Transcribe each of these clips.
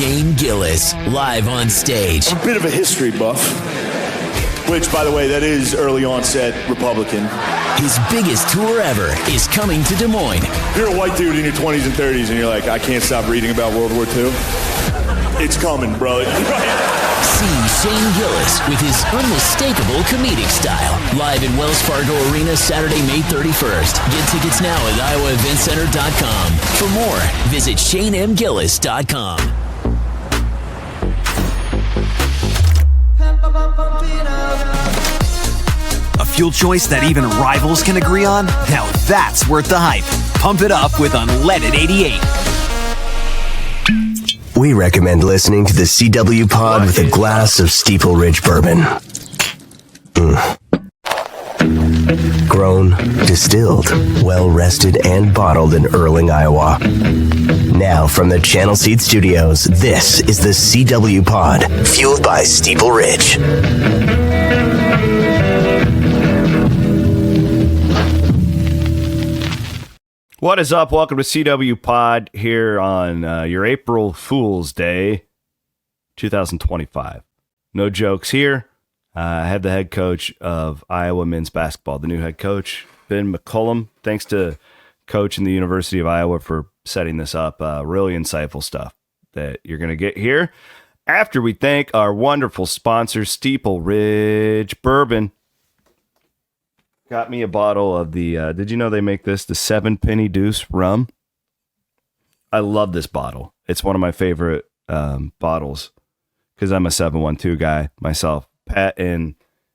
Shane Gillis, live on stage. I'm a bit of a history buff, which, by the way, that is early onset Republican. His biggest tour ever is coming to Des Moines. You're a white dude in your 20s and 30s, and you're like, I can't stop reading about World War II. It's coming, bro. See Shane Gillis with his unmistakable comedic style. Live in Wells Fargo Arena Saturday, May 31st. Get tickets now at iowaeventcenter.com. For more, visit ShaneMGillis.com. A fuel choice that even rivals can agree on? Now that's worth the hype. Pump it up with Unleaded 88. We recommend listening to the CW Pod with a glass of Steeple Ridge Bourbon. Grown, distilled, well-rested, and bottled in Erling, Iowa. Now from the Channel Seed Studios, this is the CW Pod, fueled by Steeple Ridge. What is up? Welcome to CW Pod here on your April Fool's Day, 2025. No jokes here. I had the head coach of Iowa men's basketball, the new head coach, Ben McCullum. Thanks to Coach in the University of Iowa for setting this up. Really insightful stuff that you're going to get here. After we thank our wonderful sponsor, Steeple Ridge Bourbon. Got me a bottle of the, did you know they make this, the 7-penny Deuce rum? I love this bottle. It's one of my favorite bottles because I'm a 712 guy myself. Pat and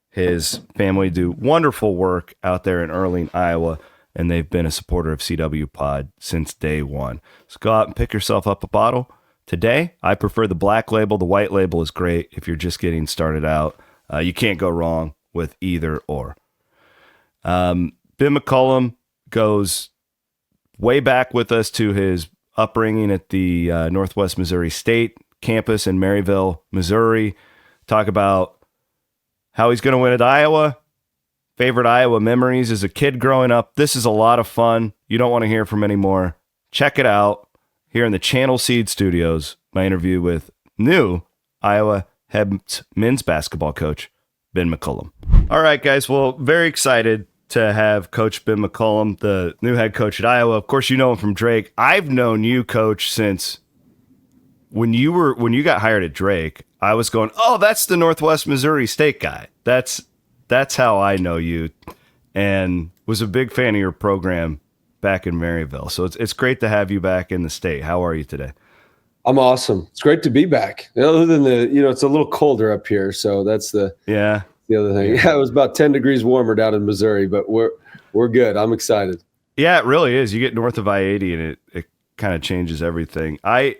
his family do wonderful work out there in Erling, Iowa, and they've been a supporter of CW Pod since day one. So go out and pick yourself up a bottle. Today, I prefer the black label. The white label is great if you're just getting started out. You can't go wrong with either or. Ben McCollum goes way back with us to his upbringing at the Northwest Missouri State campus in Maryville, Missouri. Talk about how he's going to win at Iowa, favorite Iowa memories as a kid growing up. This is a lot of fun. You don't want to hear from anymore. Check it out here in the Channel Seed Studios, my interview with new Iowa head men's basketball coach, Ben McCollum. All right, guys. Well, very excited to have Coach Ben McCollum, the new head coach at Iowa. Of course, you know him from Drake. I've known you, Coach, since when you got hired at Drake. I was going, oh, that's the Northwest Missouri State guy. That's how I know you, and was a big fan of your program back in Maryville. So it's great to have you back in the state. How are you today? I'm awesome. It's great to be back. Other than it's a little colder up here, so that's the other thing. Yeah, it was about 10 degrees warmer down in Missouri, but we're good. I'm excited. Yeah, it really is. You get north of I-80 and it kind of changes everything. I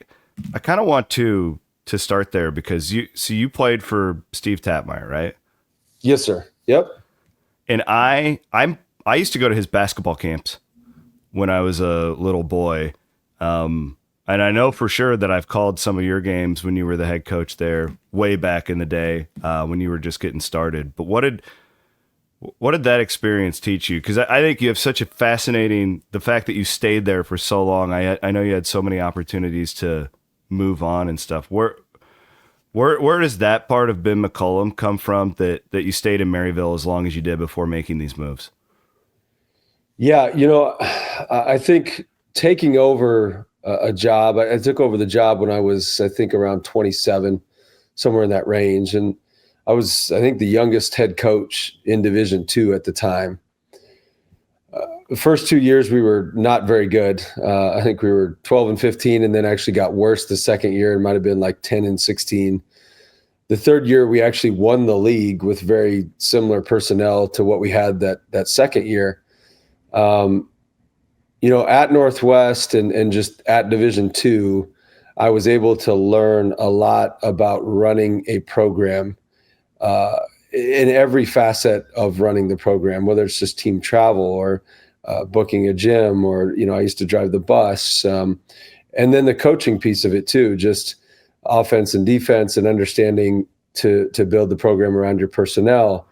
kind of want to start there because you played for Steve Tapmeyer, right? Yes, sir. Yep. And I used to go to his basketball camps when I was a little boy. And I know for sure that I've called some of your games when you were the head coach there way back in the day when you were just getting started. But what did that experience teach you? Because I think you have such a fascinating, the fact that you stayed there for so long. I know you had so many opportunities to move on and stuff. Where does that part of Ben McCollum come from that you stayed in Maryville as long as you did before making these moves? Yeah, I think taking over a job. I took over the job when I was, I think, around 27, somewhere in that range. And I was, I think, the youngest head coach in Division II at the time. The first 2 years, we were not very good. I think we were 12-15, and then actually got worse the second year. It might have been like 10-16. The third year, we actually won the league with very similar personnel to what we had that second year. At Northwest and just at Division II, I was able to learn a lot about running a program in every facet of running the program, whether it's just team travel or booking a gym or, I used to drive the bus. And then the coaching piece of it too, just offense and defense and understanding to build the program around your personnel,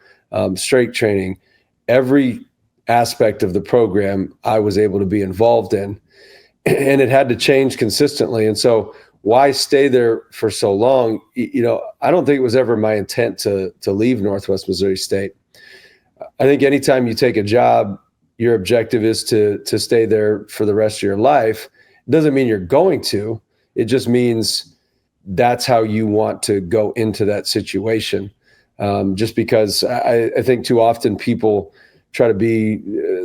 strength training, every aspect of the program I was able to be involved in, and it had to change consistently. And so why stay there for so long? I don't think it was ever my intent to leave Northwest Missouri State. I think anytime you take a job, your objective is to stay there for the rest of your life. It doesn't mean you're going to. It just means that's how you want to go into that situation. Just because I think too often people try to be,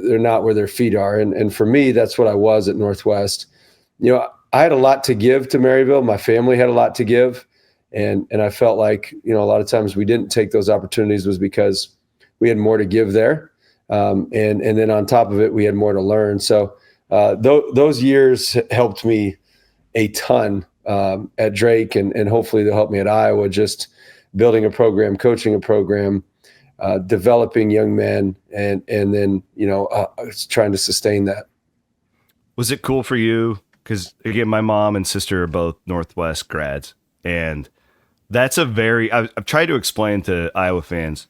they're not where their feet are. And for me, that's what I was at Northwest. I had a lot to give to Maryville. My family had a lot to give. And I felt like, a lot of times we didn't take those opportunities was because we had more to give there. And then on top of it, we had more to learn. So those years helped me a ton at Drake, and hopefully they'll help me at Iowa, just building a program, coaching a program, developing young men, and then, trying to sustain that. Was it cool for you? Because, again, my mom and sister are both Northwest grads, and that's I've tried to explain to Iowa fans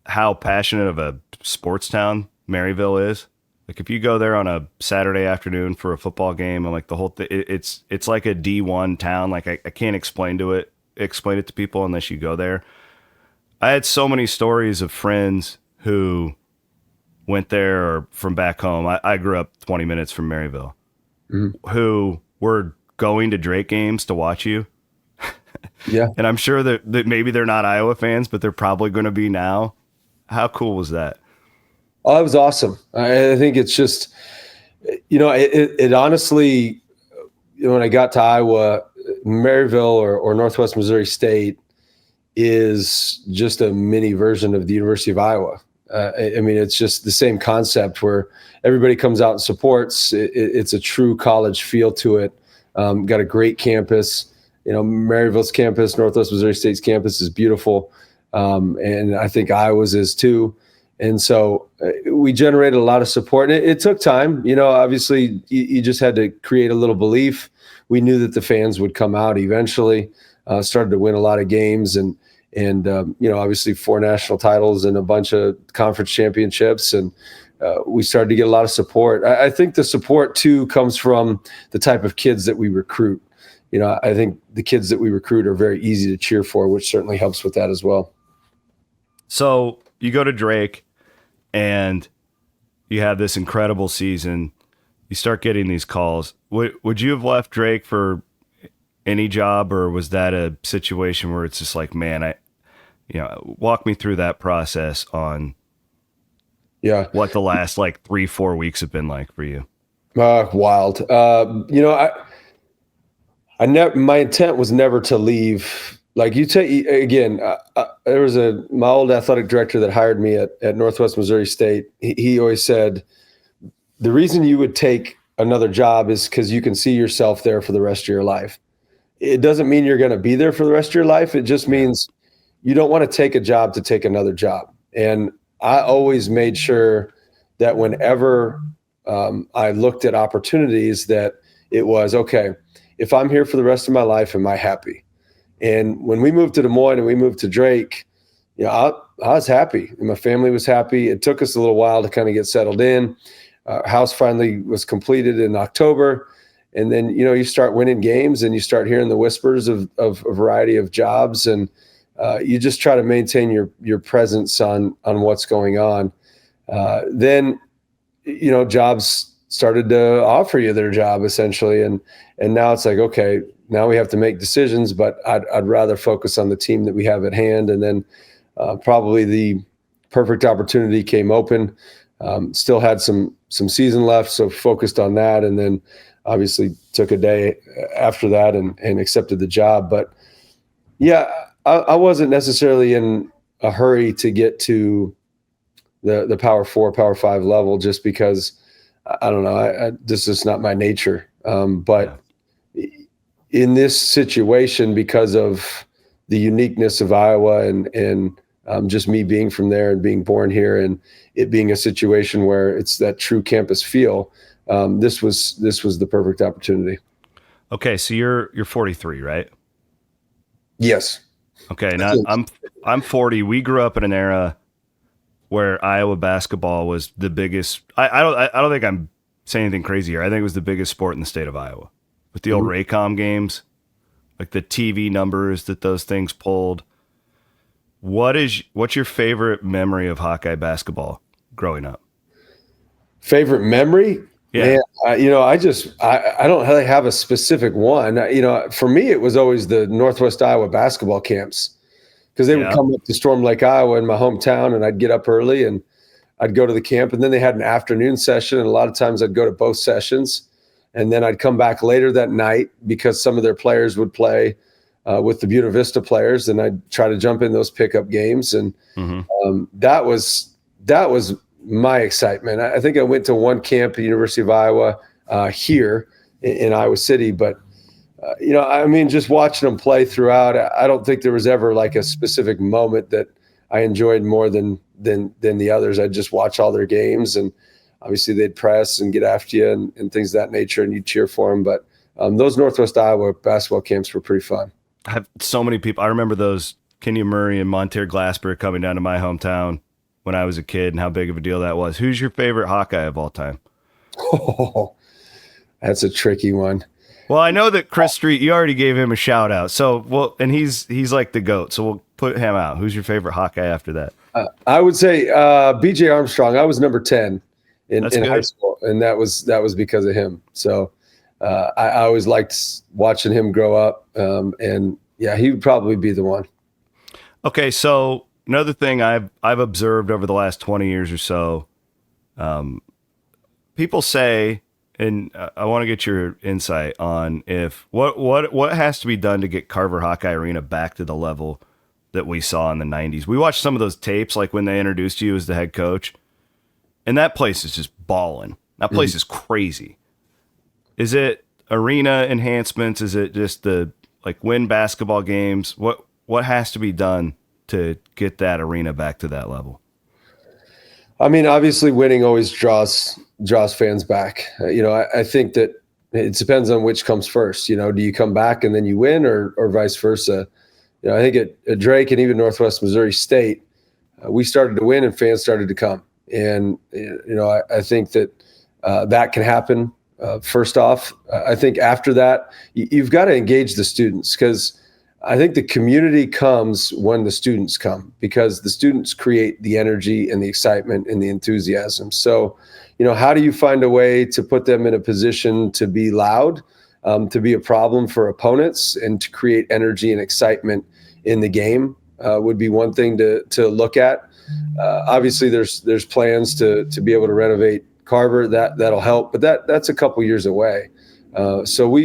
how passionate of a sports town Maryville is. Like, if you go there on a Saturday afternoon for a football game, and like the whole thing, it's like a D1 town. Like, I can't explain it to people unless you go there. I had so many stories of friends who went there or from back home. I grew up 20 minutes from Maryville, who were going to Drake games to watch you. Yeah. And I'm sure that maybe they're not Iowa fans, but they're probably going to be now. How cool was that? Oh, it was awesome. I think it's just, it honestly, when I got to Iowa, Maryville or Northwest Missouri State is just a mini version of the University of Iowa. It's just the same concept where everybody comes out and supports. It's a true college feel to it. Got a great campus. Maryville's campus, Northwest Missouri State's campus is beautiful. And I think Iowa's is too. And so we generated a lot of support, and it took time. Obviously you just had to create a little belief. We knew that the fans would come out eventually, started to win a lot of games and obviously 4 national titles and a bunch of conference championships. And we started to get a lot of support. I think the support too comes from the type of kids that we recruit. I think the kids that we recruit are very easy to cheer for, which certainly helps with that as well. So you go to Drake and you have this incredible season. You start getting these calls. Would you have left Drake for any job, or was that a situation where it's just like, man, walk me through that process on what the last 3-4 weeks have been like for you? Wild. My intent was never to leave. Like you take again, there was my old athletic director that hired me at Northwest Missouri State. He always said, the reason you would take another job is because you can see yourself there for the rest of your life. It doesn't mean you're going to be there for the rest of your life. It just means you don't want to take a job to take another job. And I always made sure that whenever I looked at opportunities, that it was, okay, if I'm here for the rest of my life, am I happy? And when we moved to Des Moines and we moved to Drake, I was happy and my family was happy. It took us a little while to kind of get settled in. Our house finally was completed in October. And then, you start winning games and you start hearing the whispers of a variety of jobs, and you just try to maintain your presence on what's going on. Then, jobs started to offer you their job essentially. And now it's like, okay, now we have to make decisions, but I'd rather focus on the team that we have at hand. And then probably the perfect opportunity came open. Still had some season left, so focused on that. And then obviously took a day after that and accepted the job. But yeah, I wasn't necessarily in a hurry to get to the Power 4, Power 5 level, just because I don't know, this is not my nature. But in this situation, because of the uniqueness of Iowa and just me being from there and being born here, and it being a situation where it's that true campus feel, this was the perfect opportunity. Okay, so you're 43, right? Yes. Okay, now I'm 40. We grew up in an era where Iowa basketball was the biggest. I don't think I'm saying anything crazy here. I think it was the biggest sport in the state of Iowa. with the old Raycom games, like the TV numbers that those things pulled. What's your favorite memory of Hawkeye basketball growing up? Favorite memory? Yeah. Man, I don't really have a specific one. For me, it was always the Northwest Iowa basketball camps, because they would come up to Storm Lake, Iowa in my hometown, and I'd get up early and I'd go to the camp, and then they had an afternoon session, and a lot of times I'd go to both sessions, and then I'd come back later that night because some of their players would play with the Buena Vista players, and I'd try to jump in those pickup games, and that was my excitement. I think I went to one camp at the University of Iowa here in Iowa City, but just watching them play throughout, I don't think there was ever like a specific moment that I enjoyed more than the others. I'd just watch all their games, and obviously they'd press and get after you and things of that nature, and you cheer for them. But those Northwest Iowa basketball camps were pretty fun. I have so many people. I remember those Kenya Murray and Monteer Glasper coming down to my hometown when I was a kid, and how big of a deal that was. Who's your favorite Hawkeye of all time? Oh, that's a tricky one. Well, I know that Chris Street, you already gave him a shout out. So, and he's like the GOAT. So we'll put him out. Who's your favorite Hawkeye after that? I would say BJ Armstrong. I was number 10 in high school, and that was because of him. So I always liked watching him grow up. And yeah, he would probably be the one. Okay, so another thing I've observed over the last 20 years or so, people say, and I want to get your insight on what has to be done to get Carver Hawkeye Arena back to the level that we saw in the 90s. We watched some of those tapes, like when they introduced you as the head coach, and that place is just balling. That place is crazy. Is it arena enhancements? Is it just win basketball games? What has to be done to get that arena back to that level? I mean, obviously winning always draws fans back. I think that it depends on which comes first. Do you come back and then you win, or vice versa? I think at Drake and even Northwest Missouri State, we started to win and fans started to come. And, I think that that can happen. First off, I think after that, you've got to engage the students, because I think the community comes when the students come, because the students create the energy and the excitement and the enthusiasm. So, how do you find a way to put them in a position to be loud, to be a problem for opponents, and to create energy and excitement in the game would be one thing to look at. Obviously, there's plans to be able to renovate Carver. That'll help, but that's a couple years away. So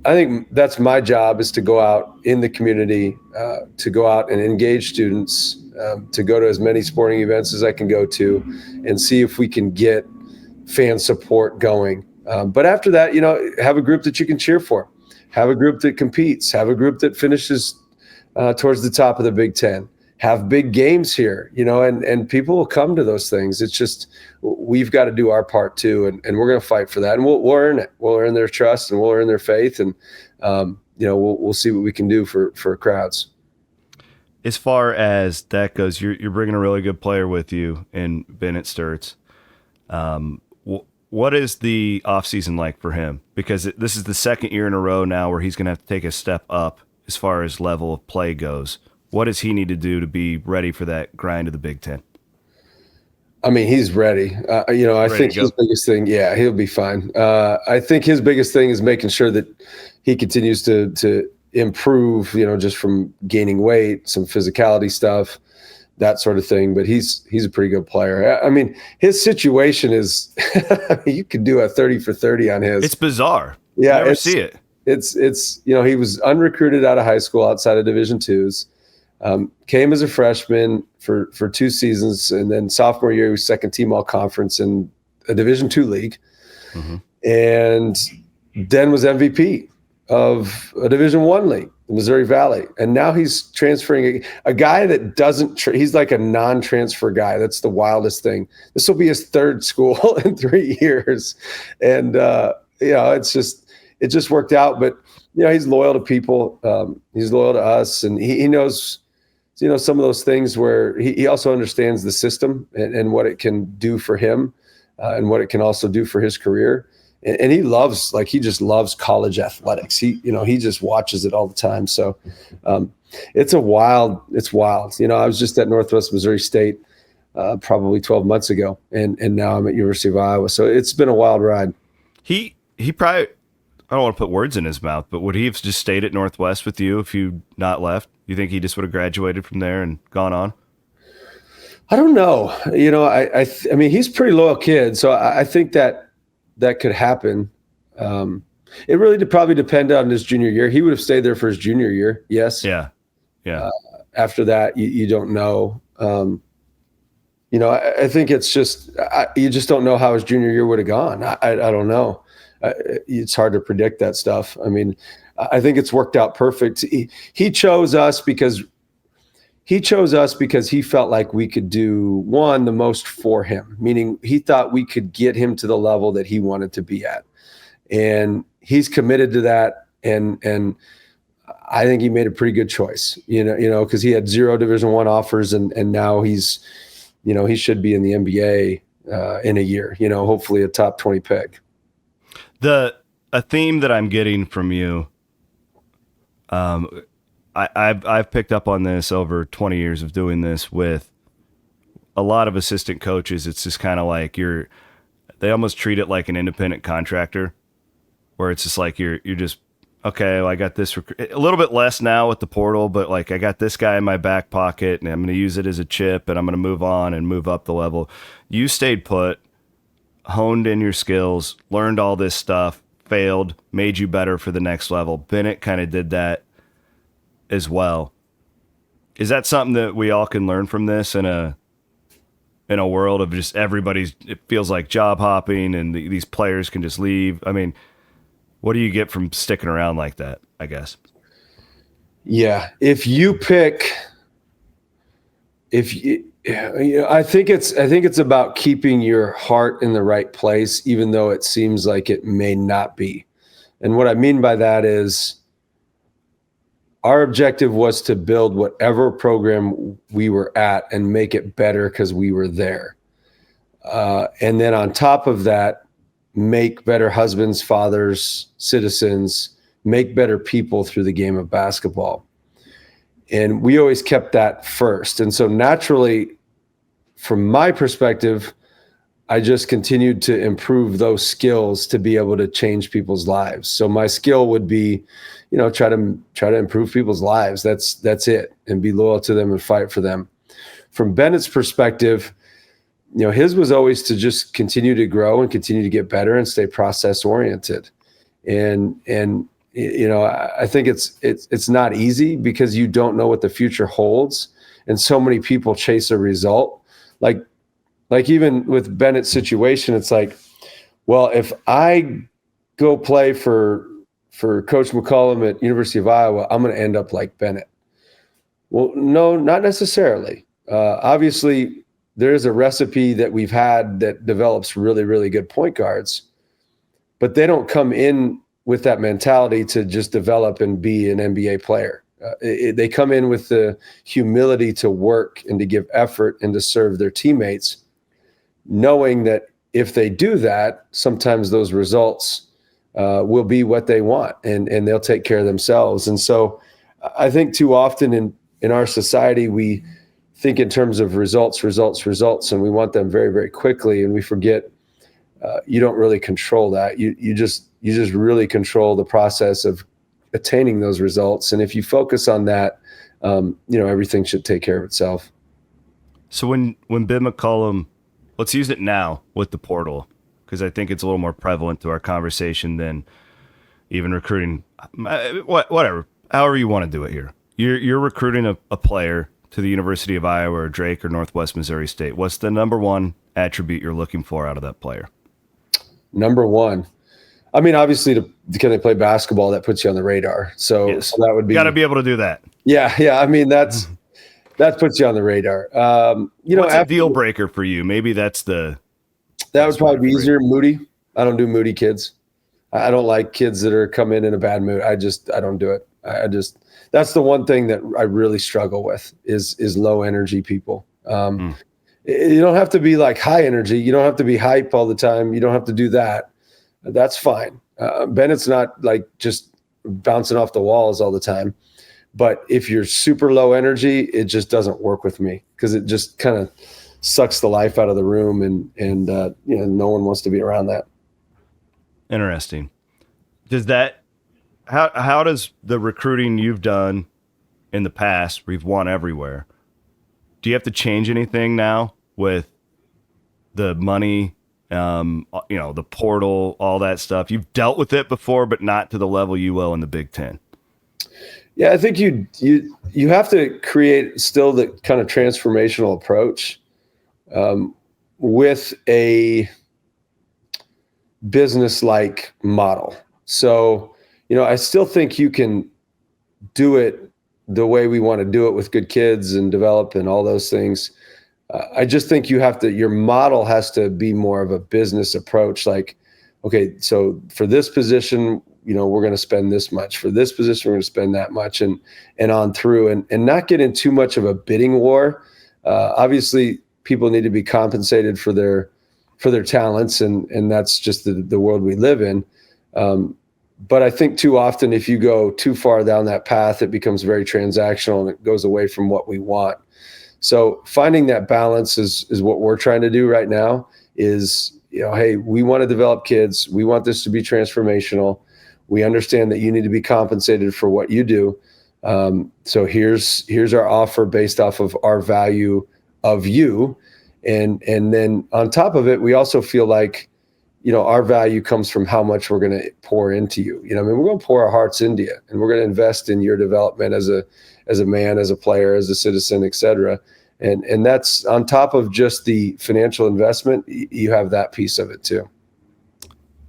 I think that's my job, is to go out in the community, to go out and engage students, to go to as many sporting events as I can go to, and see if we can get fan support going. But after that, have a group that you can cheer for, have a group that competes, have a group that finishes towards the top of the Big Ten, have big games here, and people will come to those things. It's just, we've got to do our part too. And we're going to fight for that, and we'll earn it. We'll earn their trust, and we'll earn their faith. And, we'll see what we can do for crowds. As far as that goes, you're bringing a really good player with you in Benett Sturs. What is the offseason like for him? Because this is the second year in a row now where he's going to have to take a step up as far as level of play goes. What does he need to do to be ready for that grind of the Big Ten? I mean, he's ready. I think his biggest thing, he'll be fine. I think his biggest thing is making sure that he continues to improve, just from gaining weight, some physicality stuff, that sort of thing. But he's a pretty good player. I mean, his situation is, you could do a 30 for 30 on his. It's bizarre. Yeah. You never see it. It's he was unrecruited out of high school outside of Division IIs. Came as a freshman for 2 seasons, and then sophomore year he was second team all conference in a Division II league, and then was MVP of a Division I league, the Missouri Valley, and now he's transferring a guy that doesn't. He's like a non-transfer guy. That's the wildest thing. This will be his third school in 3 years, and it just worked out. But he's loyal to people. He's loyal to us, and he knows. Some of those things where he also understands the system and what it can do for him, and what it can also do for his career. and he just loves college athletics. He just watches it all the time. So it's wild. I was just at Northwest Missouri State probably 12 months ago, and now I'm at University of Iowa. So it's been a wild ride. He probably, I don't want to put words in his mouth, but would he have just stayed at Northwest with you if you not left? You think he just would have graduated from there and gone on? I don't know. I mean, he's a pretty loyal kid, so I think that could happen. It really probably depended on his junior year. He would have stayed there for his junior year. Yes. Yeah. After that, you don't know. I think it's just you just don't know how his junior year would have gone. I don't know. It's hard to predict that stuff. I mean, I think it's worked out perfect. He chose us because he felt like we could do the most for him, meaning he thought we could get him to the level that he wanted to be at. And he's committed to that. And I think he made a pretty good choice, because he had 0 Division I offers and now he's, he should be in the NBA in a year, hopefully a top 20 pick. A theme that I'm getting from you, I've picked up on this over 20 years of doing this with a lot of assistant coaches. It's just kind of like they almost treat it like an independent contractor, where it's just like you're just, okay, well, I got this a little bit less now with the portal, but like I got this guy in my back pocket and I'm going to use it as a chip and I'm going to move on and move up the level. You stayed put, honed in your skills, learned all this stuff, failed, made you better for the next level. Benett kind of did that as well. Is that something that we all can learn from this in a world of just it feels like job hopping and these players can just leave? I mean, what do you get from sticking around like that, I guess? Yeah. I think it's about keeping your heart in the right place, even though it seems like it may not be. And what I mean by that is our objective was to build whatever program we were at and make it better because we were there. And then on top of that, make better husbands, fathers, citizens, make better people through the game of basketball. And we always kept that first. And so naturally, from my perspective, I just continued to improve those skills to be able to change people's lives. So my skill would be, try to improve people's lives. That's it. And be loyal to them and fight for them. From Benett's perspective, his was always to just continue to grow and continue to get better and stay process oriented. And I think it's not easy because you don't know what the future holds. And so many people chase a result. Like even with Benett's situation, it's like, well, if I go play for Coach McCollum at University of Iowa, I'm going to end up like Benett. Well, no, not necessarily. Obviously, there is a recipe that we've had that develops really, really good point guards, but they don't come in with that mentality to just develop and be an NBA player. They come in with the humility to work and to give effort and to serve their teammates, knowing that if they do that, sometimes those results will be what they want and they'll take care of themselves. And so I think too often in our society, we think in terms of results, and we want them very, very quickly. And we forget you don't really control that. You just really control the process of attaining those results. And if you focus on that, everything should take care of itself. So when Ben McCullum, let's use it now with the portal, because I think it's a little more prevalent to our conversation than even recruiting, whatever, however you want to do it here. You're recruiting a player to the University of Iowa or Drake or Northwest Missouri State. What's the number one attribute you're looking for out of that player? Number one. I mean, obviously, can they play basketball? That puts you on the radar. So, yes. So that would be. You got to be able to do that. Yeah. I mean, that puts you on the radar. What's a deal breaker for you? Maybe that would probably be easier. Moody. I don't do moody kids. I don't like kids that are come in a bad mood. I don't do it. That's the one thing that I really struggle with is low energy people. You don't have to be like high energy. You don't have to be hype all the time. You don't have to do that. that's fine. Bennett's not like just bouncing off the walls all the time. But if you're super low energy, it just doesn't work with me because it just kind of sucks the life out of the room, and no one wants to be around that. Interesting. How does the recruiting you've done in the past, where you've won everywhere, do you have to change anything now with the money, the portal, all that stuff? You've dealt with it before, but not to the level you will in the Big Ten. Yeah, I think you have to create still the kind of transformational approach with a business-like model. So, I still think you can do it the way we want to do it with good kids and develop and all those things. I just think your model has to be more of a business approach. Like, okay, so for this position, we're going to spend this much. For this position, we're going to spend that much, and on through, and not get in too much of a bidding war. Obviously, people need to be compensated for their talents, and that's just the world we live in. But I think too often, if you go too far down that path, it becomes very transactional and it goes away from what we want. So finding that balance is what we're trying to do right now is, hey, we want to develop kids. We want this to be transformational. We understand that you need to be compensated for what you do. So here's our offer based off of our value of you. And then on top of it, we also feel like, our value comes from how much we're going to pour into you. We're going to pour our hearts into you, and we're going to invest in your development as a man, as a player, as a citizen, et cetera. And that's on top of just the financial investment. You have that piece of it too.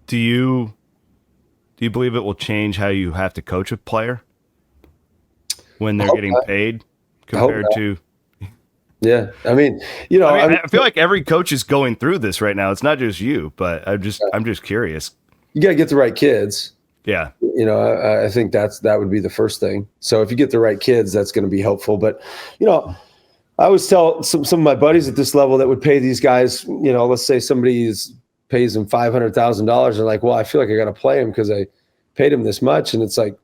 Do you believe it will change how you have to coach a player when they're getting paid compared to? Yeah. I feel like every coach is going through this right now. It's not just you, but I'm just curious. You got to get the right kids. Yeah. I think that would be the first thing. So if you get the right kids, that's going to be helpful. But, I always tell some of my buddies at this level that would pay these guys, let's say somebody pays them $500,000. They're like, well, I feel like I got to play him because I paid him this much. And it's like,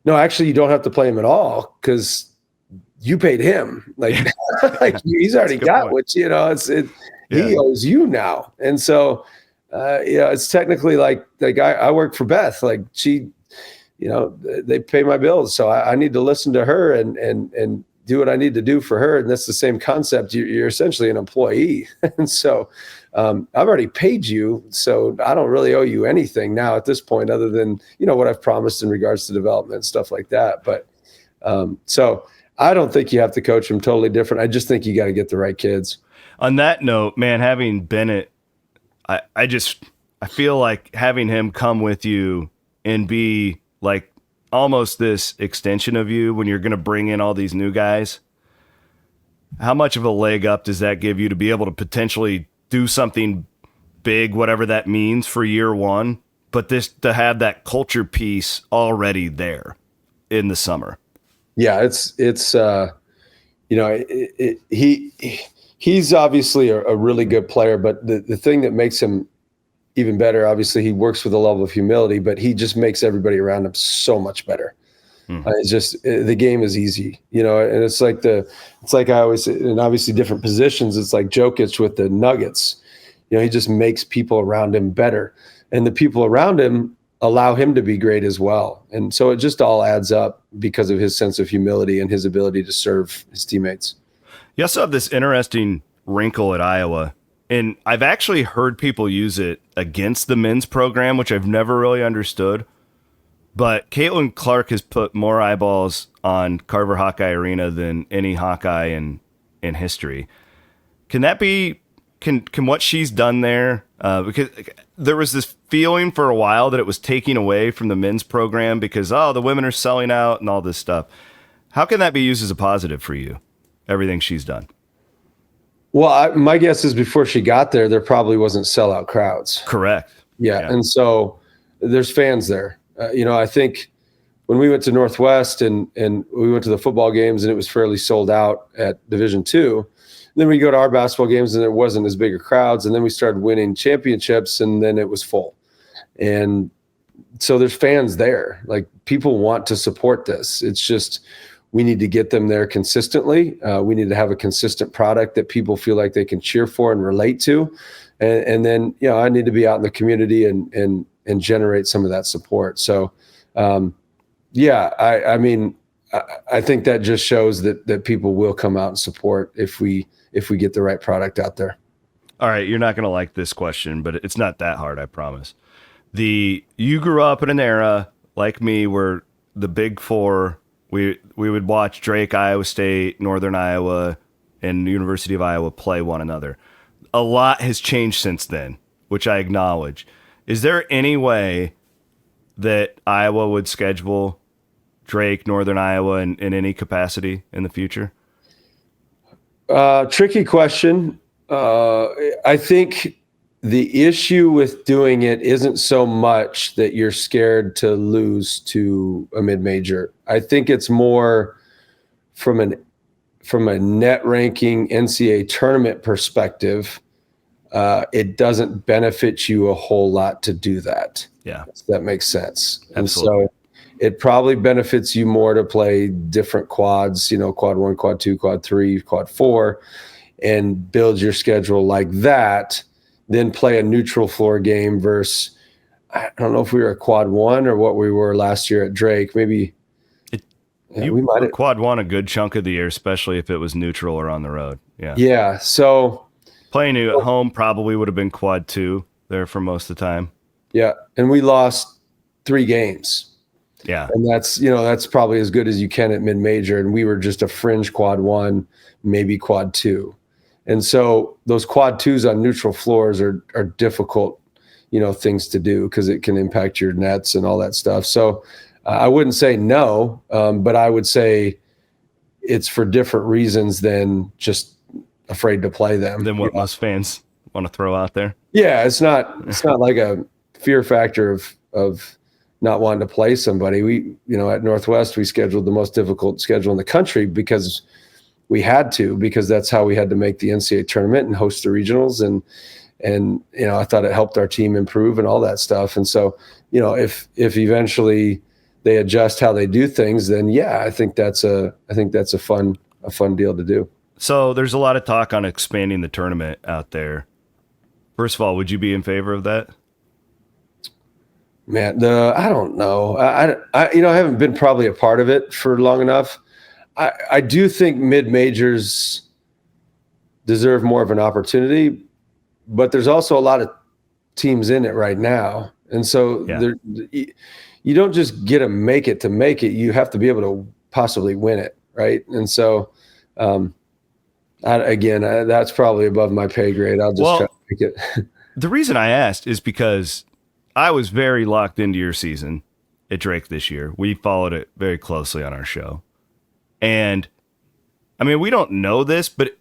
no, actually you don't have to play him at all because you paid him. Like he's already got point. What, he owes you now. And so, it's technically like I work for Beth, like she, they pay my bills. So I need to listen to her and do what I need to do for her. And that's the same concept. You're essentially an employee. And so I've already paid you. So I don't really owe you anything now at this point, other than, what I've promised in regards to development and stuff like that. But so I don't think you have to coach them totally different. I just think you got to get the right kids. On that note, man, having Benett, I feel like having him come with you and be like almost this extension of you when you're going to bring in all these new guys. How much of a leg up does that give you to be able to potentially do something big, whatever that means for year one, but to have that culture piece already there in the summer? Yeah, he's obviously a really good player, but the thing that makes him even better, obviously he works with a level of humility, but he just makes everybody around him so much better. It's just, the game is easy, and it's like I always, in obviously different positions, it's like Jokic with the Nuggets, he just makes people around him better, and the people around him allow him to be great as well. And so it just all adds up because of his sense of humility and his ability to serve his teammates. You also have this interesting wrinkle at Iowa, and I've actually heard people use it against the men's program, which I've never really understood. But Caitlin Clark has put more eyeballs on Carver Hawkeye Arena than any Hawkeye in history. Can that be, can what she's done there, because there was this feeling for a while that it was taking away from the men's program because, the women are selling out and all this stuff. How can that be used as a positive for you, everything she's done? Well, my guess is before she got there probably wasn't sellout crowds. Correct. Yeah. And so there's fans there. I think when we went to Northwest and we went to the football games and it was fairly sold out at Division II, then we go to our basketball games and there wasn't as big a crowds. And then we started winning championships and then it was full. And so there's fans there. Like, people want to support this. It's just, we need to get them there consistently. We need to have a consistent product that people feel like they can cheer for and relate to. And then, I need to be out in the community and generate some of that support. So, I think that just shows that people will come out and support if we get the right product out there. All right, you're not going to like this question, but it's not that hard, I promise. You grew up in an era like me where the Big Four, we would watch Drake, Iowa State, Northern Iowa, and University of Iowa play one another. A lot has changed since then, which I acknowledge. Is there any way that Iowa would schedule Drake, Northern Iowa in any capacity in the future? Tricky question. I think the issue with doing it isn't so much that you're scared to lose to a mid-major. I think it's more from a net ranking NCAA tournament perspective. It doesn't benefit you a whole lot to do that. Yeah, if that makes sense. Absolutely. And so it probably benefits you more to play different quads, quad 1, quad 2, quad 3, quad 4, and build your schedule like that, then play a neutral floor game versus, I don't know if we were a quad 1 or what we were last year at Drake. Maybe we might have quad 1 a good chunk of the year, especially if it was neutral or on the road. Yeah. Yeah. So playing you at home probably would have been quad 2 there for most of the time. Yeah. And we lost 3 games. Yeah. And that's probably as good as you can at mid-major. And we were just a fringe quad 1, maybe quad 2. And so those quad 2s on neutral floors are difficult, things to do because it can impact your nets and all that stuff. So I wouldn't say no, but I would say it's for different reasons than just afraid to play them. Than what most fans want to throw out there. Yeah. It's not like a fear factor of not wanting to play somebody. We, at Northwest, we scheduled the most difficult schedule in the country because we had to, because that's how we had to make the NCAA tournament and host the regionals. And I thought it helped our team improve and all that stuff. And so, if eventually they adjust how they do things, then yeah, I think that's a fun deal to do. So there's a lot of talk on expanding the tournament out there. First of all, would you be in favor of that? Man, I don't know. I haven't been probably a part of it for long enough. I do think mid-majors deserve more of an opportunity, but there's also a lot of teams in it right now. And so you don't just get to make it. You have to be able to possibly win it, right? And so, that's probably above my pay grade. I'll just try to make it. The reason I asked is because I was very locked into your season at Drake this year. We followed it very closely on our show. And, we don't know this, but,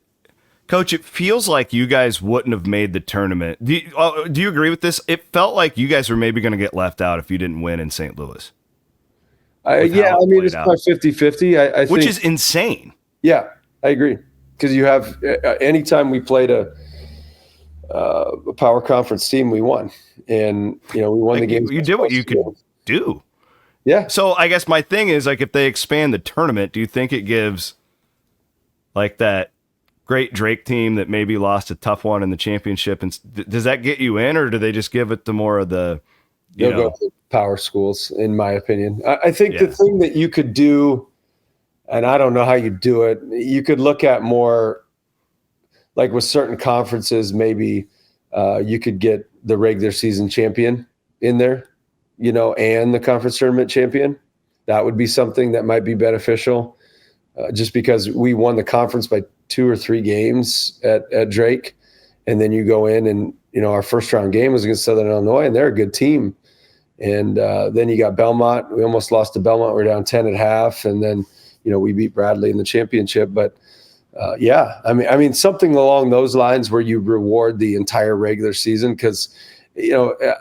Coach, it feels like you guys wouldn't have made the tournament. Do you agree with this? It felt like you guys were maybe going to get left out if you didn't win in St. Louis. It's about 50-50. Which is insane. Yeah, I agree. Because you have anytime we played a power conference team, we won. And, we won the game. You did what you could do. Yeah. So I guess my thing is, if they expand the tournament, do you think it gives that great Drake team that maybe lost a tough one in the championship, and does that get you in, or do they just give it to more of the go to power schools, in my opinion? I think the thing that you could do, and I don't know how you do it, you could look at more with certain conferences, maybe you could get the regular season champion in there, and the conference tournament champion. That would be something that might be beneficial, just because we won the conference by 2 or 3 games at Drake. And then you go in and, our first round game was against Southern Illinois, and they're a good team. And then you got Belmont. We almost lost to Belmont. We're down 10 at half. And then, we beat Bradley in the championship. But something along those lines where you reward the entire regular season, because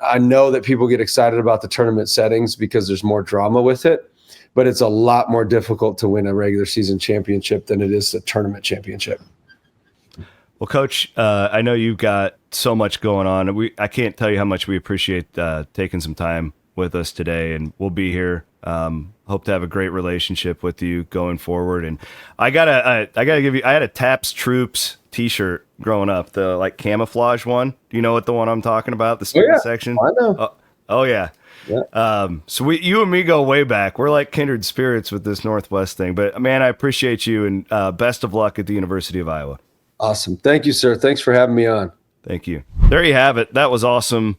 I know that people get excited about the tournament settings because there's more drama with it, but it's a lot more difficult to win a regular season championship than it is a tournament championship. Well, Coach, I know you've got so much going on. I can't tell you how much we appreciate taking some time with us today, and we'll be here. Hope to have a great relationship with you going forward. And I gotta give you. I had a Taps Troops T-shirt growing up, the like camouflage one. Do you know what the one I'm talking about? The student section. I know. Oh yeah. Yeah. So you and me go way back. We're like kindred spirits with this Northwest thing. But man, I appreciate you, and best of luck at the University of Iowa. Awesome. Thank you, sir. Thanks for having me on. Thank you. There you have it. That was awesome.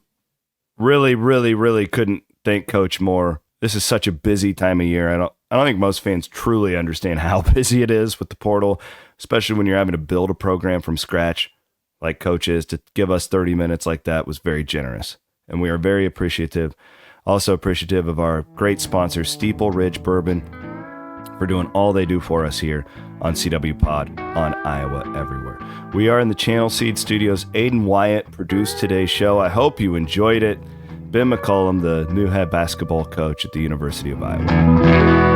Really, really, really couldn't thank Coach more. This is such a busy time of year. I don't think most fans truly understand how busy it is with the portal, especially when you're having to build a program from scratch like Coach is. To give us 30 minutes like that was very generous, and we are very appreciative. Also appreciative of our great sponsor, Steeple Ridge Bourbon, for doing all they do for us here on CW Pod on Iowa Everywhere. We are in the Channel Seed Studios. Aiden Wyatt produced today's show. I hope you enjoyed it. Ben McCollum, the new head basketball coach at the University of Iowa.